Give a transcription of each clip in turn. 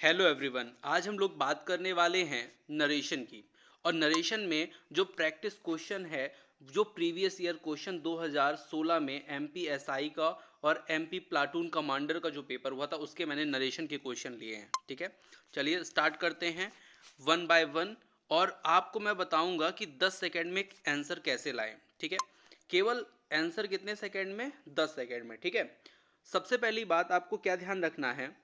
Hello everyone. आज हम लोग बात करने वाले हैं नरेशन की। और नरेशन में जो प्रैक्टिस क्वेश्चन है, जो प्रीवियस ईयर क्वेश्चन 2016 में एमपीएसआई का और एमपी प्लाटून कमांडर का जो पेपर हुआ था उसके मैंने नरेशन के क्वेश्चन लिए हैं। ठीक है, चलिए स्टार्ट करते हैं वन बाय वन। और आपको मैं बताऊंगा कि 10 सेकेंड में आंसर कैसे लाएं। ठीक है, केवल आंसर कितने सेकेंड में? 10 सेकेंड में। ठीक है, सबसे पहली बात आपको क्या ध्यान रखना है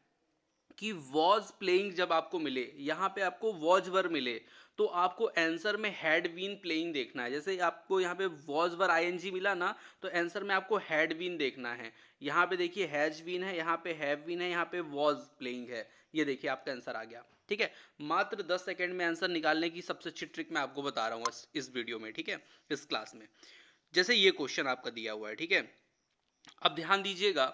कि वॉज प्लेइंग जब आपको मिले, यहाँ पे आपको वॉज वर मिले, तो आपको आंसर में हैड बीन प्लेइंग देखना है। जैसे आपको यहाँ पे वॉज वर आईएनजी मिला ना, तो आंसर में आपको हैड बीन देखना है। यहाँ पे देखिए हैज बीन है, यहाँ पे हैव बीन है, यहाँ पे वॉज प्लेइंग है। ये देखिए आपका आंसर आ गया। ठीक है, मात्र 10 सेकंड में आंसर निकालने की सबसे अच्छी ट्रिक मैं आपको बता रहा हूँ इस वीडियो में। ठीक है, इस क्लास में जैसे ये क्वेश्चन आपका दिया हुआ है। ठीक है, अब ध्यान दीजिएगा,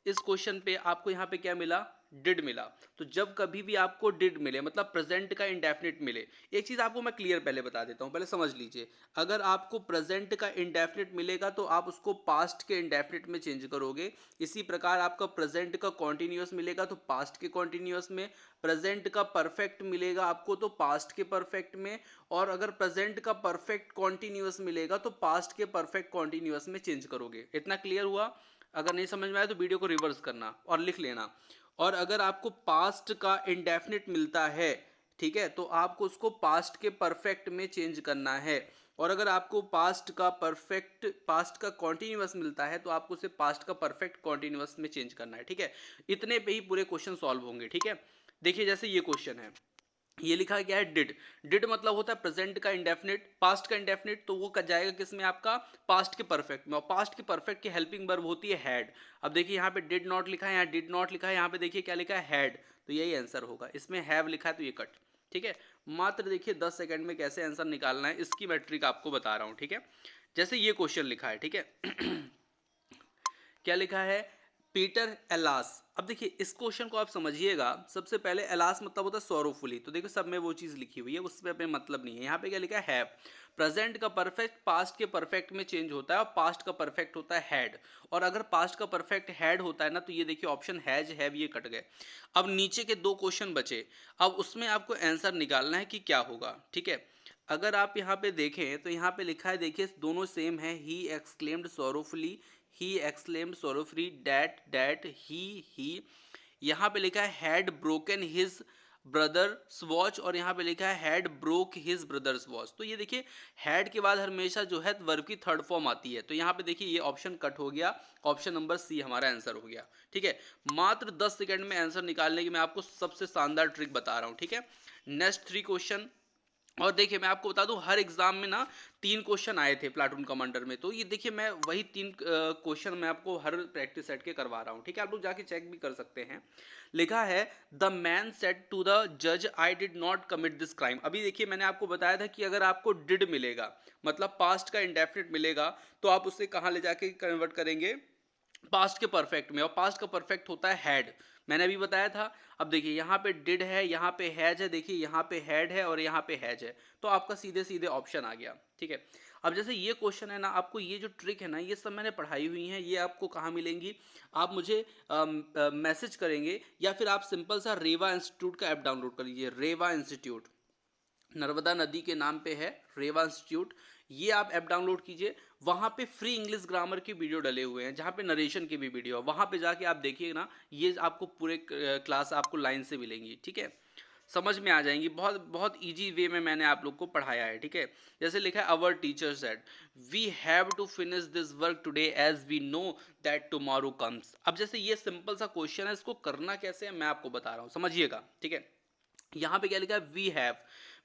इस क्वेश्चन पे आपको यहाँ पे क्या मिला? डिड मिला। तो जब कभी भी आपको डिड मिले, मतलब प्रेजेंट का इंडेफिनिट मिले, एक चीज आपको मैं क्लियर पहले बता देता हूँ, पहले समझ लीजिए। अगर आपको प्रेजेंट का इंडेफिनिट मिलेगा तो आप उसको पास्ट के इंडेफिनिट में चेंज करोगे। इसी प्रकार आपका प्रेजेंट का कॉन्टिन्यूअस मिलेगा तो पास्ट के कॉन्टिन्यूअस में, प्रेजेंट का परफेक्ट मिलेगा आपको तो पास्ट के परफेक्ट में, और अगर प्रेजेंट का परफेक्ट कॉन्टिन्यूअस मिलेगा तो पास्ट के परफेक्ट कॉन्टिन्यूअस में चेंज करोगे। इतना क्लियर हुआ? अगर नहीं समझ में आया तो वीडियो को रिवर्स करना और लिख लेना। और अगर आपको पास्ट का इंडेफिनिट मिलता है, ठीक है, तो आपको उसको पास्ट के परफेक्ट में चेंज करना है। और अगर आपको पास्ट का कॉन्टिन्यूअस मिलता है तो आपको उसे पास्ट का परफेक्ट कॉन्टिन्यूअस में चेंज करना है। ठीक है, इतने पे ही पूरे क्वेश्चन सॉल्व होंगे। ठीक है, देखिए जैसे ये क्वेश्चन है, ये लिखा गया है डिड। डिड मतलब होता है प्रेजेंट का इंडेफिनिट, पास्ट का इंडेफिनिट, तो वो जाएगा किसमें? आपका पास्ट के परफेक्ट में। और पास्ट के परफेक्ट की हेल्पिंग वर्ब होती है हैड। अब देखिए यहाँ पे डिड नॉट लिखा है, यहाँ डिड नॉट लिखा है, यहाँ पे देखिए क्या लिखा है? हैड। तो यही आंसर होगा। इसमें हैव लिखा है तो ये कट। ठीक है, मात्र देखिए 10 सेकंड में कैसे आंसर निकालना है इसकी मैं ट्रिक आपको बता रहा हूँ। ठीक है, जैसे ये क्वेश्चन लिखा है। ठीक है क्या लिखा है? Peter alas. अब देखिए इस क्वेश्चन को आप समझिएगा। सबसे पहले एलास मतलब होता है सोरोफुली, तो देखो सब में वो चीज लिखी हुई है, उसमें अपने मतलब नहीं है। यहाँ पे क्या लिखा है? हैव। प्रेजेंट का परफेक्ट पास्ट के परफेक्ट में चेंज होता है और पास्ट का परफेक्ट होता है हैड। और अगर पास्ट का परफेक्ट हैड होता है ना, तो ये देखिए ऑप्शन हैज हैव ये कट गए। अब नीचे के दो क्वेश्चन बचे, अब उसमें आपको आंसर निकालना है कि क्या होगा। ठीक है, अगर आप यहाँ पे देखें तो यहाँ पे लिखा है, देखिए दोनों सेम है। He exclaimed sorrowfully, he exclaimed sorrowfully, that he. यहाँ पे लिखा है had broken his brother's watch, और यहाँ पे लिखा है had broke his brother's watch. तो ये देखिए हैड के बाद हमेशा जो है वर्ब की थर्ड फॉर्म आती है। तो यहाँ पे देखिए ये ऑप्शन कट हो गया, ऑप्शन नंबर सी हमारा आंसर हो गया। ठीक है, मात्र 10 सेकंड में आंसर निकालने की मैं आपको सबसे शानदार ट्रिक बता रहा हूँ। ठीक है, नेक्स्ट 3 क्वेश्चन। और देखिए मैं आपको बता दूं, हर एग्जाम में ना 3 क्वेश्चन आए थे प्लाटून कमांडर में। तो ये देखिए मैं वही 3 क्वेश्चन मैं आपको हर प्रैक्टिस सेट के करवा रहा हूँ। ठीक है, आप लोग जाके चेक भी कर सकते हैं। लिखा है the man said to the जज I did not commit this crime. अभी देखिए मैंने आपको बताया था कि अगर आपको डिड मिलेगा, मतलब पास्ट का इंडेफिनिट मिलेगा, तो आप उसे कहाँ ले जाके कन्वर्ट करेंगे? पास्ट के परफेक्ट में। और पास्ट का परफेक्ट होता है हैड, मैंने अभी बताया था। अब देखिए यहाँ पे डिड है, यहाँ पे हैज है, देखिए यहाँ पे हैड है और यहाँ पे हैज है, तो आपका सीधे सीधे ऑप्शन आ गया। ठीक है, अब जैसे ये क्वेश्चन है ना, आपको ये जो ट्रिक है ना, ये सब मैंने पढ़ाई हुई है। ये आपको कहाँ मिलेंगी? आप मुझे मैसेज करेंगे या फिर आप सिंपल सा रेवा इंस्टीट्यूट का ऐप डाउनलोड कर लीजिए। रेवा इंस्टीट्यूट नर्मदा नदी के नाम पे है, रेवा इंस्टीट्यूट। ये आप ऐप डाउनलोड कीजिए, वहाँ पे फ्री इंग्लिश ग्रामर की वीडियो डले हुए हैं, जहाँ पे नरेशन की भी वीडियो है। वहाँ पे जाके आप देखिए ना, ये आपको पूरे क्लास आपको लाइन से मिलेंगी। ठीक है, समझ में आ जाएंगी। बहुत बहुत इजी वे में मैंने आप लोग को पढ़ाया है। ठीक है, जैसे लिखा है our teacher said we have to finish this work today as we know that tomorrow comes. अब जैसे ये सिंपल सा क्वेश्चन है, इसको करना कैसे है मैं आपको बता रहा हूँ, समझिएगा। ठीक है, यहाँ पे क्या लिखा है?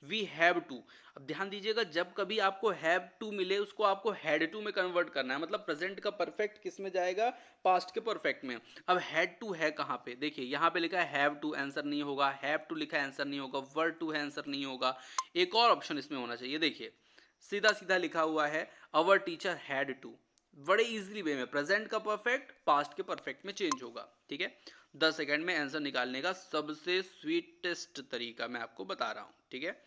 We have to. अब ध्यान दीजिएगा, जब कभी आपको हैव टू मिले उसको आपको हैड टू में कन्वर्ट करना है। मतलब प्रेजेंट का परफेक्ट किस में जाएगा? पास्ट के परफेक्ट में। अब हैड टू है कहाँ पे? देखिए यहाँ पे लिखा है हैव टू, आंसर नहीं होगा। हैव टू लिखा है, आंसर नहीं होगा। वर टू है, आंसर नहीं होगा। एक और ऑप्शन इसमें होना चाहिए। देखिए सीधा सीधा लिखा हुआ है अवर टीचर हैड टू। बड़े इजीली वे में प्रेजेंट का परफेक्ट पास्ट के परफेक्ट में चेंज होगा। ठीक है, 10 सेकंड में आंसर निकालने का सबसे स्वीटेस्ट तरीका मैं आपको बता रहा हूं। ठीक है,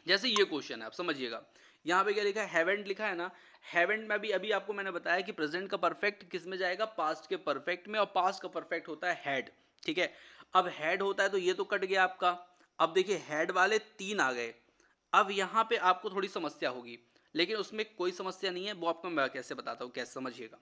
जैसे ये क्वेश्चन है, आप समझिएगा। यहाँ पे क्या लिखा है? हैवेंट लिखा है ना। हैवेंट में भी अभी आपको मैंने बताया कि प्रेजेंट का परफेक्ट किस में जाएगा? पास्ट के परफेक्ट में, और पास्ट का परफेक्ट होता है हैड। ठीक है, अब हेड होता है तो ये तो कट गया आपका। अब देखिए हेड वाले 3 आ गए। अब यहाँ पे आपको थोड़ी समस्या होगी, लेकिन उसमें कोई समस्या नहीं है, वो आपको मैं कैसे बताता हूँ, कैसे समझिएगा।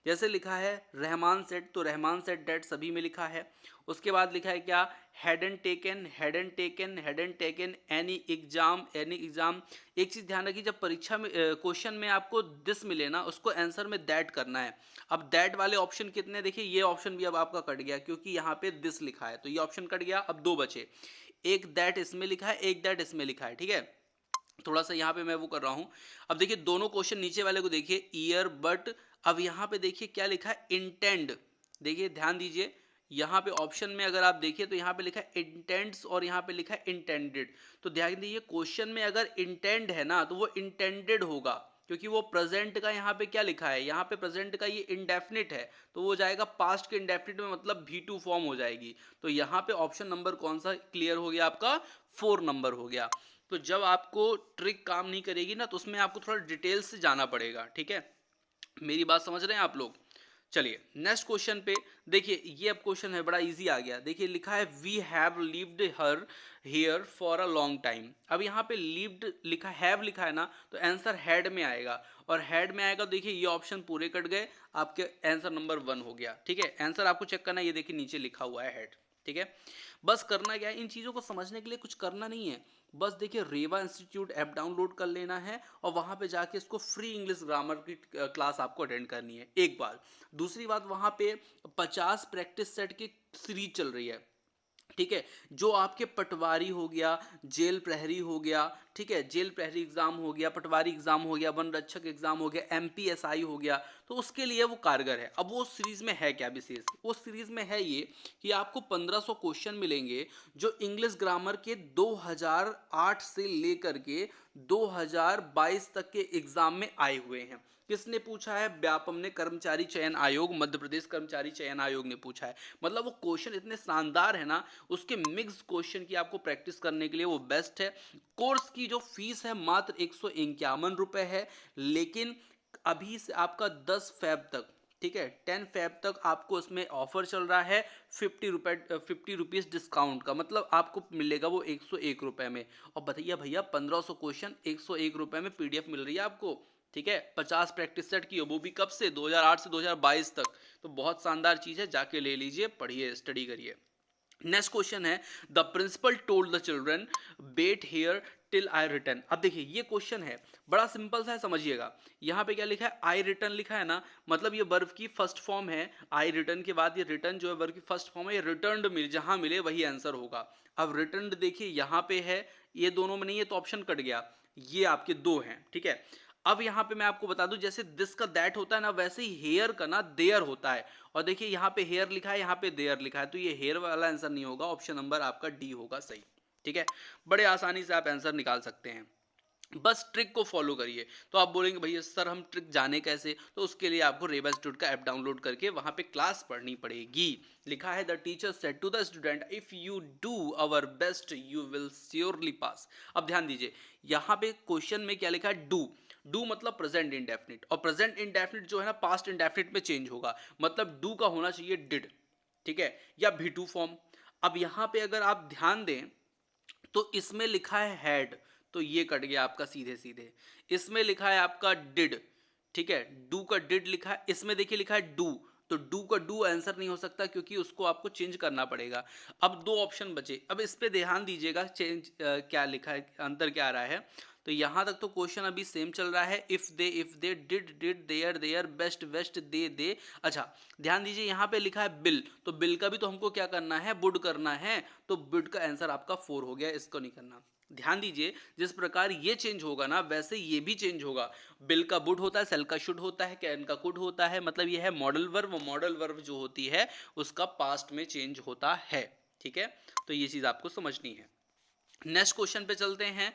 जैसे लिखा है रहमान सेट, तो रहमान सेट डेट सभी में लिखा है। उसके बाद लिखा है क्या, had and taken, had and taken, had and taken any exam, any exam. एक चीज ध्यान रखिए, जब परीक्षा में क्वेश्चन में आपको दिस मिले ना, उसको आंसर में दैट करना है। अब दैट वाले ऑप्शन कितने, देखिए ये ऑप्शन भी अब आपका कट गया, क्योंकि यहाँ पे दिस लिखा है, तो ये ऑप्शन कट गया। अब 2 बचे, एक दैट इसमें लिखा है, एक दैट इसमें लिखा है, ठीक है। थोड़ा सा यहाँ पे मैं वो कर रहा हूँ। अब देखिए दोनों क्वेश्चन नीचे वाले को देखिए, ईयर बट, अब यहाँ पे देखिए क्या लिखा है, इंटेंड। देखिए ध्यान दीजिए, यहाँ पे ऑप्शन में अगर आप देखिए तो यहाँ पे लिखा है इंटेंड्स और यहाँ पे लिखा है इंटेंडेड। तो ध्यान दीजिए क्वेश्चन में अगर इंटेंड है ना, तो वो इंटेंडेड होगा, क्योंकि वो प्रेजेंट का यहाँ पे क्या लिखा है, यहाँ पे प्रेजेंट का ये इंडेफिनिट है, तो वो जाएगा पास्ट के इंडेफिनिट में, मतलब V2 फॉर्म हो जाएगी। तो यहाँ पे ऑप्शन नंबर कौन सा क्लियर हो गया आपका, 4 नंबर हो गया। तो जब आपको ट्रिक काम नहीं करेगी ना, तो उसमें आपको थोड़ा डिटेल से जाना पड़ेगा, ठीक है। मेरी बात समझ रहे हैं आप लोग। चलिए नेक्स्ट क्वेश्चन पे देखिए, ये अब क्वेश्चन है बड़ा इजी आ गया। देखिए लिखा है we have lived her here for a long time. अब यहाँ पे लिव्ड लिखा, हैव लिखा है ना, तो आंसर हैड में आएगा, और हैड में आएगा। देखिए ये ऑप्शन पूरे कट गए, आपके आंसर नंबर 1 हो गया, ठीक है। आंसर आपको चेक करना है, ये देखिए नीचे लिखा हुआ है हैड, ठीक है। बस करना क्या है, इन चीज़ों को समझने के लिए कुछ करना नहीं है। बस देखिए रेवा इंस्टीट्यूट ऐप डाउनलोड कर लेना है, और वहाँ पे जाके इसको फ्री इंग्लिश ग्रामर की क्लास आपको अटेंड करनी है, एक बार। दूसरी बात, वहाँ पे 50 प्रैक्टिस सेट की सीरीज चल रही है, ठीक है। जो आपके पटवारी हो गया, जेल प्रहरी हो गया, ठीक है, जेल प्रहरी एग्जाम हो गया, पटवारी एग्जाम हो गया, वन रक्षक एग्जाम हो गया, एमपीएसआई हो गया, तो उसके लिए वो कारगर है। अब वो सीरीज में है क्या विशेष, वो सीरीज में है ये कि आपको 1500 क्वेश्चन मिलेंगे, जो इंग्लिश ग्रामर के 2008 से लेकर के 2022 तक के एग्जाम में आए हुए हैं। किसने पूछा है, व्यापम ने, कर्मचारी चयन आयोग, मध्य प्रदेश कर्मचारी चयन आयोग ने पूछा है। मतलब वो क्वेश्चन इतने शानदार है ना, उसके मिक्स क्वेश्चन की आपको प्रैक्टिस करने के लिए वो बेस्ट है। कोर्स की जो फीस है मात्र 151 रुपए है, लेकिन अभी से आपका 10 फेब तक, ठीक है, 10 फेब तक आपको इसमें ऑफर चल रहा है 50 रुपीज़ डिस्काउंट का, मतलब आपको मिलेगा वो 101 रुपए में। और बताइए भैया 1500 क्वेश्चन 101 रुपए में पीडीएफ मिल रही है आपको, ठीक है। 50 प्रैक्टिस सेट की, वो भी कब से, 2008 से 2022 तक। तो बहुत शानदार चीज़ है, जाके ले लीजिए, पढ़िए, स्टडी करिए। नेक्स्ट क्वेश्चन है, the principal told the children wait here till I return. अब देखिए ये क्वेश्चन है बड़ा सिंपल सा है, समझिएगा। यहाँ पे क्या लिखा है, आई रिटर्न लिखा है ना, मतलब ये वर्ब की फर्स्ट फॉर्म है। आई रिटर्न के बाद ये रिटर्न जो है वर्ब की फर्स्ट फॉर्म है, ये रिटर्न्ड मिले, जहां मिले वही आंसर होगा। अब रिटर्न्ड देखिए यहाँ पे है, ये दोनों में नहीं है तो ऑप्शन कट गया, ये आपके 2 हैं, ठीक है। अब यहाँ पे मैं आपको बता दूं, जैसे दिस का दैट होता है ना, वैसे ही हेयर का ना देयर होता है। और देखिए यहाँ पे हेयर लिखा है, यहाँ पे देयर लिखा है, तो ये हेयर वाला आंसर नहीं होगा, ऑप्शन नंबर आपका डी होगा सही, ठीक है। बड़े आसानी से आप आंसर निकाल सकते हैं, बस ट्रिक को फॉलो करिए। तो आप बोलेंगे भैया सर हम ट्रिक जाने कैसे, तो उसके लिए आपको रेवा इंस्टीट्यूट का ऐप डाउनलोड करके वहां पे क्लास पढ़नी पड़ेगी। लिखा है the teacher said to the student if you do our best you will surely pass. अब ध्यान दीजिए, यहाँ पे क्वेश्चन में क्या लिखा है, डू। डू मतलब प्रेजेंट इंडेफिनिट, और प्रेजेंट इंडेफिनिट जो है ना पास्ट इंडेफिनिट में चेंज होगा, मतलब डू का होना चाहिए डिड, ठीक है, या V2 फॉर्म। अब यहाँ पे अगर आप ध्यान दें तो इसमें लिखा है हैड, तो ये कट गया आपका सीधे सीधे। इसमें लिखा है आपका डिड, ठीक है, डू का डिड लिखा है, इसमें देखिए लिखा है डू, तो डू का डू आंसर नहीं हो सकता, क्योंकि उसको आपको चेंज करना पड़ेगा। अब 2 ऑप्शन बचे, अब इस पे ध्यान दीजिएगा, चेंज क्या लिखा है, अंतर क्या आ रहा है। तो यहां तक तो क्वेश्चन अभी सेम चल रहा है, if they did their best west they. अच्छा ध्यान दीजिए, यहाँ पे लिखा है बिल, तो बिल का भी तो हमको क्या करना है, वुड करना है, तो वुड का आंसर आपका 4 हो गया, इसको नहीं करना। ध्यान दीजिए, जिस प्रकार ये चेंज होगा ना, वैसे ये भी चेंज होगा। बिल का वुड होता है, सेल का शुड होता है, कैन का कुड होता है, मतलब ये है मॉडल वर्ब, मॉडल वर्ब जो होती है उसका पास्ट में चेंज होता है, ठीक है। तो ये चीज आपको समझनी है। नेक्स्ट क्वेश्चन पे चलते हैं,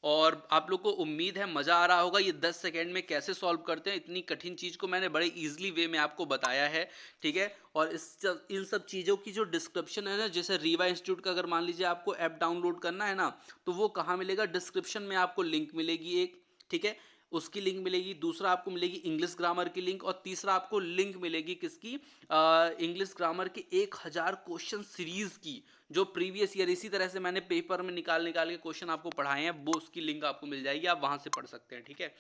और आप लोग को उम्मीद है मजा आ रहा होगा। ये 10 सेकेंड में कैसे सॉल्व करते हैं, इतनी कठिन चीज को मैंने बड़े इजीली वे में आपको बताया है, ठीक है। और इन सब चीजों की जो डिस्क्रिप्शन है ना, जैसे रीवा इंस्टीट्यूट का अगर मान लीजिए आपको ऐप डाउनलोड करना है ना, तो वो कहाँ मिलेगा, डिस्क्रिप्शन में आपको लिंक मिलेगी एक, ठीक है। उसकी लिंक मिलेगी, दूसरा आपको मिलेगी इंग्लिश ग्रामर की लिंक, और तीसरा आपको लिंक मिलेगी किसकी, इंग्लिश ग्रामर के 1000 क्वेश्चन सीरीज की, जो प्रीवियस ईयर इसी तरह से मैंने पेपर में निकाल निकाल के क्वेश्चन आपको पढ़ाए हैं, वो उसकी लिंक आपको मिल जाएगी, आप वहां से पढ़ सकते हैं। ठीक है,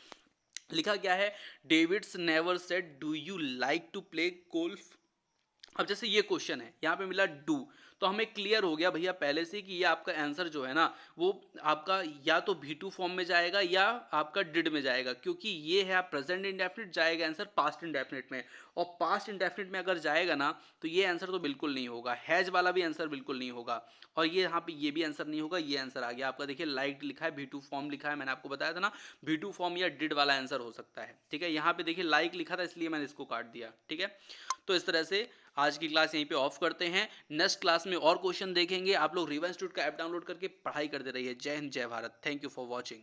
लिखा क्या है, David's never said do you like to play golf. अब जैसे ये क्वेश्चन है, यहाँ पे मिला डू, तो हमें क्लियर हो गया भैया पहले से कि ये आपका आंसर जो है ना, वो आपका या तो V2 फॉर्म में जाएगा या आपका डिड में जाएगा, क्योंकि ये है आप प्रेजेंट इंडेफिनिट, जाएगा आंसर पास्ट इंडेफिनिट में, और पास्ट इंडेफिनिट में अगर जाएगा ना तो ये आंसर तो बिल्कुल नहीं होगा, हैज वाला भी आंसर बिल्कुल नहीं होगा, और ये यहाँ पे ये भी आंसर नहीं होगा, ये आंसर आ गया आपका, देखिए लाइक लिखा है, V2 फॉर्म लिखा है, मैंने आपको बताया था ना V2 फॉर्म या डिड वाला आंसर हो सकता है। ठीक है, यहाँ पे देखिए लाइक लिखा था इसलिए मैंने इसको काट दिया। ठीक है, तो इस तरह से आज की क्लास यहीं पे ऑफ करते हैं, नेक्स्ट क्लास में और क्वेश्चन देखेंगे। आप लोग रिवा इंस्टीट्यूट का ऐप डाउनलोड करके पढ़ाई करते रहिए। जय हिंद, जय Bharat, thank you for watching.